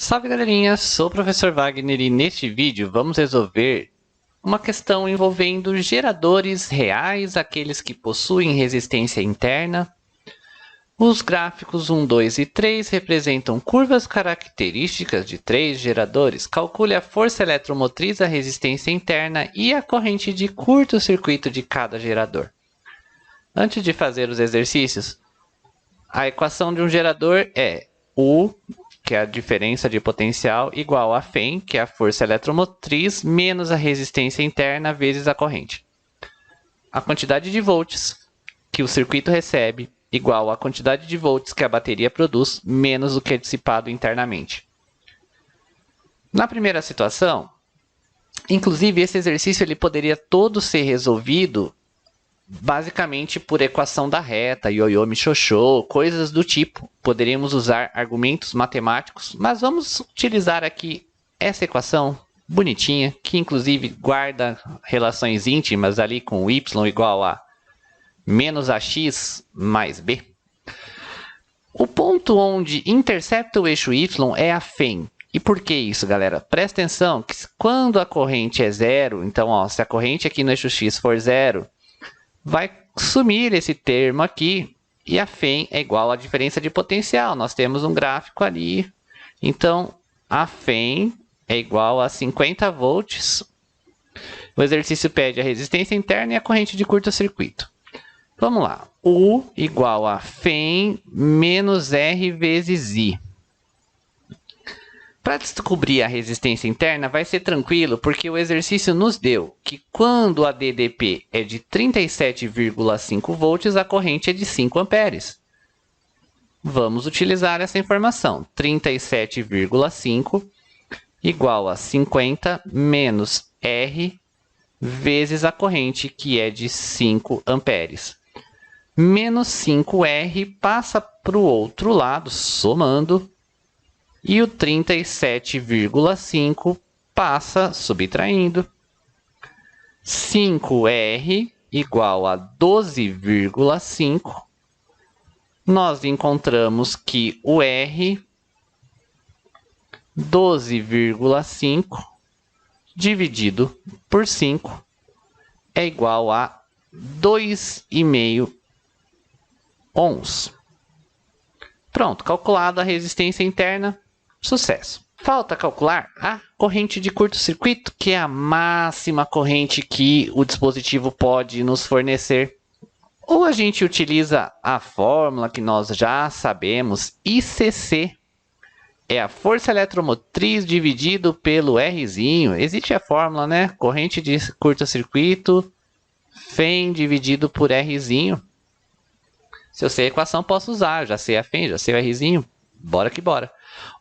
Salve galerinha, sou o professor Wagner e neste vídeo vamos resolver uma questão envolvendo geradores reais, aqueles que possuem resistência interna. Os gráficos 1, 2 e 3 representam curvas características de três geradores. Calcule a força eletromotriz, a resistência interna e a corrente de curto-circuito de cada gerador. Antes de fazer os exercícios, a equação de um gerador é U, que é a diferença de potencial, igual a Φ, que é a força eletromotriz, menos a resistência interna vezes a corrente. A quantidade de volts que o circuito recebe, igual à quantidade de volts que a bateria produz, menos o que é dissipado internamente. Na primeira situação, inclusive esse exercício ele poderia todo ser resolvido basicamente por equação da reta, ioiô, michôchô, coisas do tipo. Poderíamos usar argumentos matemáticos, mas vamos utilizar aqui essa equação bonitinha, que inclusive guarda relações íntimas ali com y igual a menos ax mais b. O ponto onde intercepta o eixo y é a Φ. E por que isso, galera? Presta atenção que quando a corrente é zero, então ó, se a corrente aqui no eixo x for zero, vai sumir esse termo aqui e a Φ é igual à diferença de potencial. Nós temos um gráfico ali. Então, a Φ é igual a 50 volts. O exercício pede a resistência interna e a corrente de curto-circuito. Vamos lá. U igual a Φ menos R vezes I. Para descobrir a resistência interna vai ser tranquilo, porque o exercício nos deu que quando a DDP é de 37,5 volts, a corrente é de 5 amperes. Vamos utilizar essa informação. 37,5 igual a 50 menos R vezes a corrente, que é de 5 amperes. Menos 5R passa para o outro lado, somando. E o 37,5 passa subtraindo. 5R igual a 12,5. Nós encontramos que o R, 12,5 dividido por 5 é igual a 2,5 ohms. Pronto, calculada a resistência interna. Sucesso! Falta calcular a corrente de curto-circuito, que é a máxima corrente que o dispositivo pode nos fornecer. Ou a gente utiliza a fórmula que nós já sabemos, ICC. É a força eletromotriz dividido pelo Rzinho. Existe a fórmula, né? Corrente de curto-circuito, Φ dividido por Rzinho. Se eu sei a equação, posso usar. Já sei a Φ, já sei o Rzinho. Bora que bora.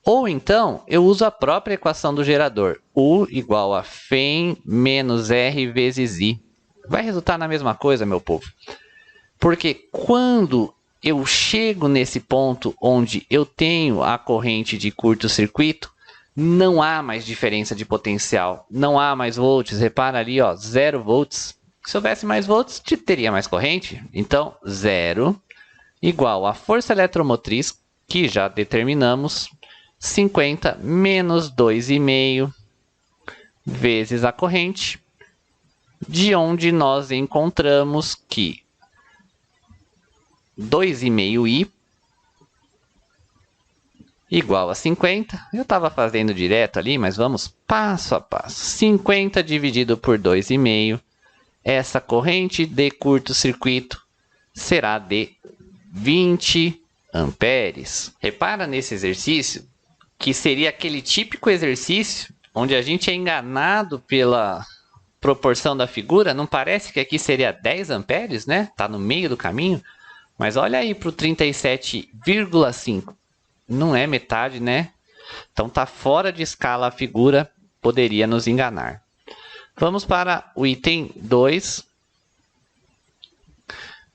Ou então, eu uso a própria equação do gerador. U igual a Φ menos R vezes I. Vai resultar na mesma coisa, meu povo. Porque quando eu chego nesse ponto onde eu tenho a corrente de curto-circuito, não há mais diferença de potencial. Não há mais volts. Repara ali, ó, 0 volts. Se houvesse mais volts, teria mais corrente. Então, 0 igual a força eletromotriz, que já determinamos, 50 menos 2,5 vezes a corrente, de onde nós encontramos que 2,5i igual a 50. Eu estava fazendo direto ali, mas vamos passo a passo. 50 dividido por 2,5. Essa corrente de curto-circuito será de 20 amperes. Repara nesse exercício que seria aquele típico exercício onde a gente é enganado pela proporção da figura. Não parece que aqui seria 10 amperes, né? Está no meio do caminho. Mas olha aí para o 37,5. Não é metade, né? Então está fora de escala a figura, poderia nos enganar. Vamos para o item 2.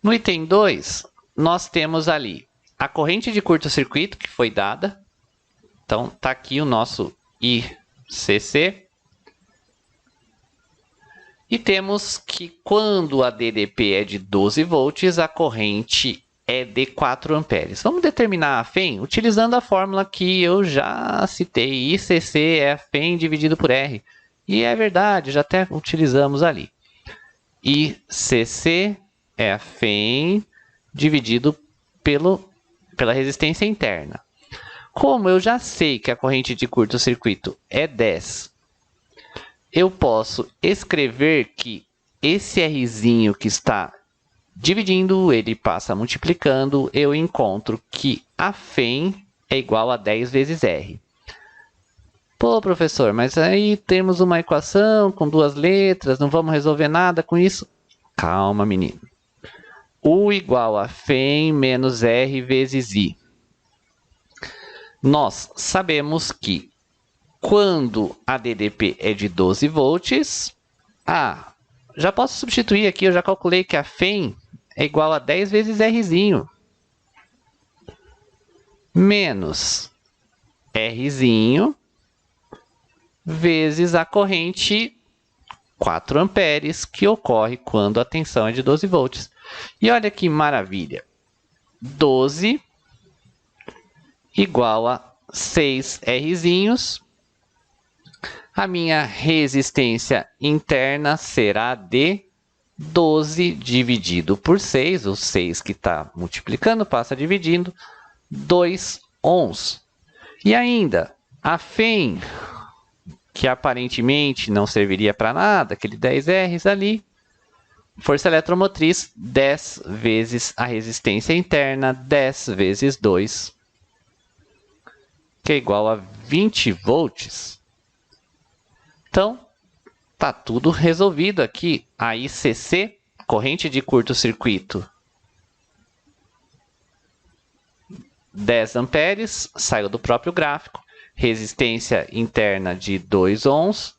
No item 2, nós temos ali a corrente de curto-circuito que foi dada. Então, está aqui o nosso ICC. E temos que quando a DDP é de 12 volts, a corrente é de 4 amperes. Vamos determinar a FEM utilizando a fórmula que eu já citei. ICC é a FEM dividido por R. E é verdade, já até utilizamos ali. ICC é a FEM dividido pela resistência interna. Como eu já sei que a corrente de curto-circuito é 10, eu posso escrever que esse Rzinho que está dividindo, ele passa multiplicando, eu encontro que a FEM é igual a 10 vezes R. Pô, professor, mas aí temos uma equação com 2 letras, não vamos resolver nada com isso? Calma, menino. U igual a FEM menos R vezes I. Nós sabemos que quando a DDP é de 12 volts, já posso substituir aqui, eu já calculei que a FEM é igual a 10 vezes Rzinho. Menos Rzinho vezes a corrente 4 amperes que ocorre quando a tensão é de 12 volts. E olha que maravilha. 12 igual a 6 Rzinhos. A minha resistência interna será de 12 dividido por 6. O 6 que está multiplicando passa dividindo. 2 ohms. E ainda, a FEM, que aparentemente não serviria para nada, aquele 10 Rs ali, força eletromotriz 10 vezes a resistência interna, 10 vezes 2, que é igual a 20 volts. Então, está tudo resolvido aqui. A ICC, corrente de curto-circuito, 10 amperes, saiu do próprio gráfico. Resistência interna de 2 ohms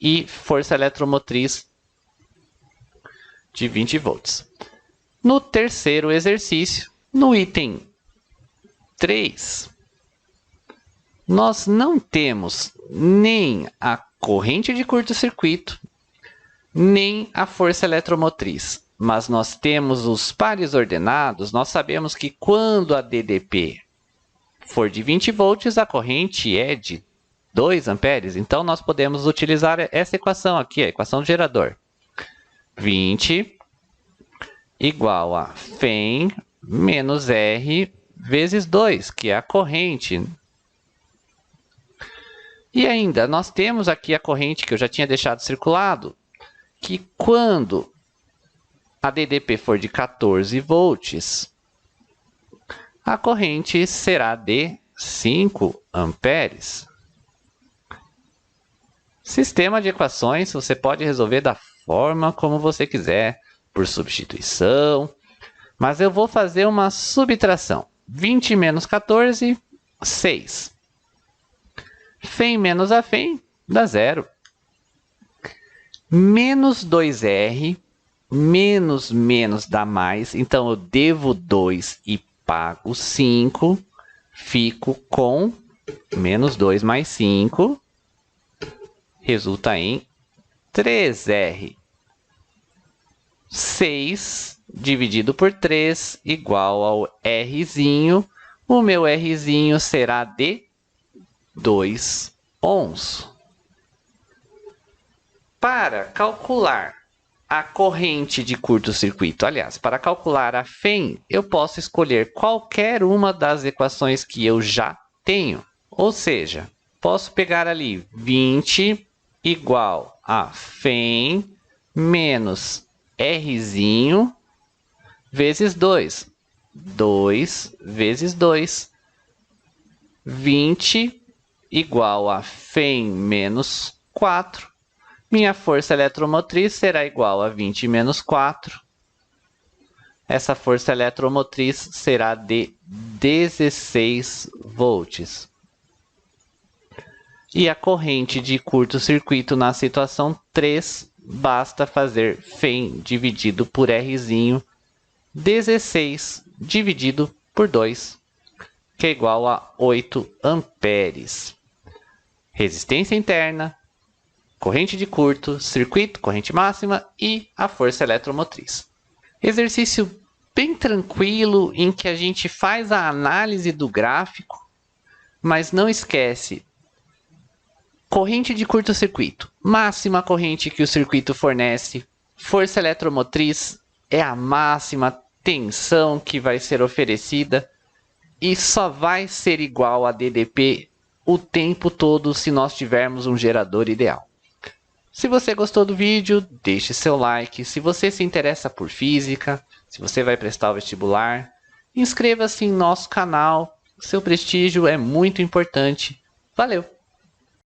e força eletromotriz de 20 volts. No terceiro exercício, no item 3, nós não temos nem a corrente de curto-circuito, nem a força eletromotriz, mas nós temos os pares ordenados. Nós sabemos que quando a DDP for de 20 volts, a corrente é de 2 amperes. Então, nós podemos utilizar essa equação aqui, a equação do gerador. 20 igual a FEM menos R vezes 2, que é a corrente. E ainda, nós temos aqui a corrente que eu já tinha deixado circulado, que quando a DDP for de 14 volts, a corrente será de 5 amperes. Sistema de equações você pode resolver da forma como você quiser, por substituição. Mas eu vou fazer uma subtração. 20 menos 14, 6. FEM menos a FEM dá 0. Menos 2R, menos dá mais. Então, eu devo 2 e pago 5. Fico com menos 2 mais 5. Resulta em 3R. 6 dividido por 3 igual ao Rzinho. O meu Rzinho será de 2 ohms. Para calcular a corrente de curto-circuito, aliás, para calcular a FEM, eu posso escolher qualquer uma das equações que eu já tenho. Ou seja, posso pegar ali 20 igual a FEM menos Rzinho vezes 2. 2 vezes 2. 20 igual a FEM menos 4. Minha força eletromotriz será igual a 20 menos 4. Essa força eletromotriz será de 16 volts. E a corrente de curto-circuito na situação 3, basta fazer FEM dividido por Rzinho, 16 dividido por 2, que é igual a 8 amperes. Resistência interna, corrente de curto, circuito, corrente máxima e a força eletromotriz. Exercício bem tranquilo em que a gente faz a análise do gráfico, mas não esquece: corrente de curto-circuito, máxima corrente que o circuito fornece, força eletromotriz é a máxima tensão que vai ser oferecida e só vai ser igual a DDP o tempo todo se nós tivermos um gerador ideal. Se você gostou do vídeo, deixe seu like. Se você se interessa por física, se você vai prestar o vestibular, inscreva-se em nosso canal. Seu prestígio é muito importante. Valeu!